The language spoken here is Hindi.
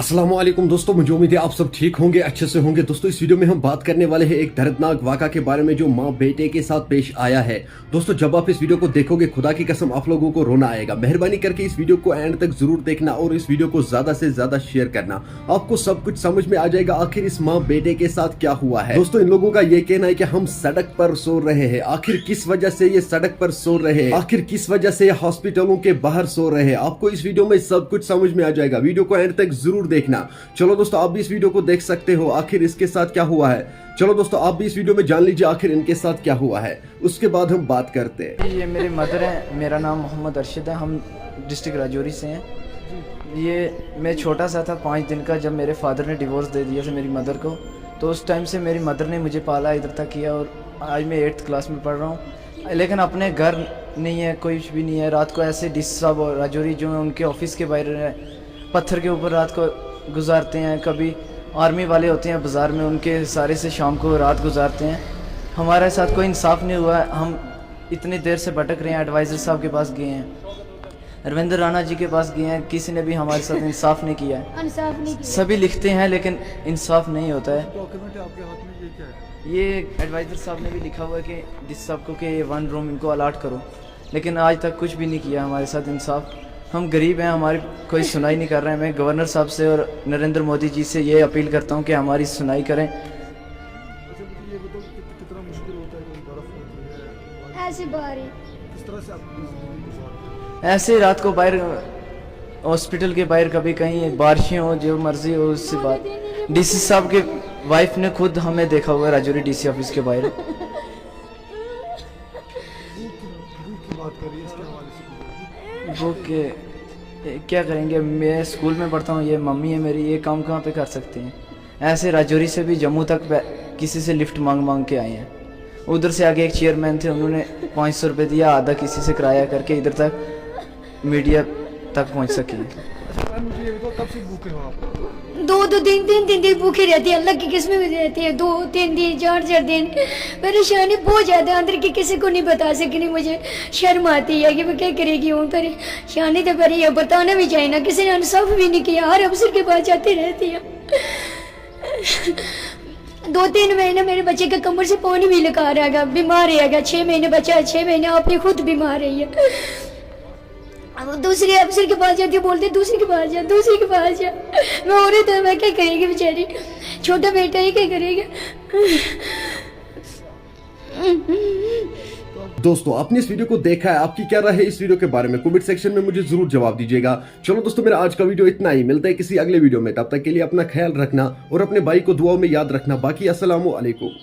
अस्सलाम वालेकुम दोस्तों, मुझे उम्मीद है आप सब ठीक होंगे, अच्छे से होंगे। दोस्तों इस वीडियो में हम बात करने वाले हैं एक दर्दनाक वाक़ा के बारे में जो माँ बेटे के साथ पेश आया है। दोस्तों जब आप इस वीडियो को देखोगे खुदा की कसम आप लोगों को रोना आएगा। मेहरबानी करके इस वीडियो को एंड तक जरूर देखना और इस वीडियो को ज्यादा से ज्यादा शेयर करना। आपको सब कुछ समझ में आ जाएगा आखिर इस माँ बेटे के साथ क्या हुआ है। दोस्तों इन लोगों का ये कहना है कि हम सड़क पर सो रहे हैं। आखिर किस वजह से ये सड़क पर सो रहे हैं, आखिर किस वजह से हॉस्पिटलों के बाहर सो रहे हैं, आपको इस वीडियो में सब कुछ समझ में आ जाएगा। वीडियो को एंड तक जरूर देखना। चलो दोस्तों आप भी इस वीडियो को देख सकते हो आखिर इसके साथ क्या हुआ है। चलो दोस्तों आप भी इस वीडियो में जान लीजिए आखिर इनके साथ क्या हुआ है, उसके बाद हम बात करते हैं। ये मेरी मदर है, मेरा नाम मोहम्मद अरशद है, हम डिस्ट्रिक्ट राजौरी से हैं। ये मैं छोटा सा था 5 दिन का जब मेरे फादर ने डिवोर्स दे दिया था मेरी मदर को, तो उस टाइम से मेरी मदर ने मुझे पाला, इधर तक किया और आज मैं 8th क्लास में पढ़ रहा हूँ। लेकिन अपने घर नहीं है, कोई भी नहीं है। रात को ऐसे डिस साहब और राजौरी जो है उनके ऑफिस के बाहर पत्थर के ऊपर रात को गुजारते हैं। कभी आर्मी वाले होते हैं बाज़ार में, उनके सारे से शाम को रात गुजारते हैं। हमारे साथ कोई इंसाफ नहीं हुआ है, हम इतनी देर से भटक रहे हैं। एडवाइज़र साहब के पास गए हैं, रविंद्र राणा जी के पास गए हैं, किसी ने भी हमारे साथ इंसाफ नहीं किया है। सभी लिखते हैं लेकिन इंसाफ नहीं होता है। डॉक्यूमेंट है आपके हाथ में, ये क्या है? ये एडवाइज़र साहब ने भी लिखा हुआ है कि डिस साहब को कि 1 रूम इनको अलाट करो, लेकिन आज तक कुछ भी नहीं किया हमारे साथ इंसाफ। हम गरीब हैं, हमारी कोई सुनाई नहीं कर रहे हैं। मैं गवर्नर साहब से और नरेंद्र मोदी जी से ये अपील करता हूं कि हमारी सुनाई करें। अच्छा मुझे ये बताओ कि कितना मुश्किल होता है कभी बर्फ होती है ऐसी बारी किस तरह से आप अपनी ज़िंदगी गुजारते हैं? ऐसे रात को बाहर हॉस्पिटल के बाहर कभी कहीं बारिशें हो, जो मर्जी हो उससे बात। डीसी साहब के वाइफ ने खुद हमें देखा हुआ है राजौरी डीसी ऑफिस के बाहर। भूख की बात करिए इसके हवाले से। वो क्या करेंगे, मैं स्कूल में पढ़ता हूँ, ये मम्मी है मेरी, ये काम कहाँ पे कर सकते हैं। ऐसे राजौरी से भी जम्मू तक किसी से लिफ्ट मांग मांग के आए हैं। उधर से आगे एक चेयरमैन थे, उन्होंने 500 रुपये दिया, आधा किसी से किराया करके इधर तक मीडिया तक पहुँच सके। अच्छा मैम मुझे ये बताओ कब से भूखे हो आप? 2-2 दिन 3-3 दिन भूखे रहती है। अल्लाह की किस्में में रहती है। 2-3 दिन 4-4 दिन परेशानी बहुत ज़्यादा अंदर की, किसी को नहीं बता सकती। मुझे शर्म आती है कि मैं क्या करेगी। हूँ परेशानी तो परी है, बताना भी चाहिए ना। किसी ने इंसाफ भी नहीं किया, हर अफसर के पास जाती रहती है। 2-3 महीने मेरे बच्चे के कमर से पानी भी लगा रहेगा, बीमार रहेगा। 6 महीने बच्चा है, 6 महीने आप ही खुद बीमार रही है। अब दूसरे अफसर के पास जाती है, बोलते दूसरे के पास जा, दूसरे के पास जा। मैं औरत है, मैं क्या करेगी बेचारी, छोटा बेटा ही क्या करेगा। दोस्तों आपने इस वीडियो को देखा है, आपकी क्या राय है इस वीडियो के बारे में कमेंट सेक्शन में मुझे जरूर जवाब दीजिएगा। चलो दोस्तों मेरा आज का वीडियो इतना ही, मिलता है किसी अगले वीडियो में। तब तक के लिए अपना ख्याल रखना और अपने भाई को दुआओं में याद रखना। बाकी अस्सलामु अलैकुम।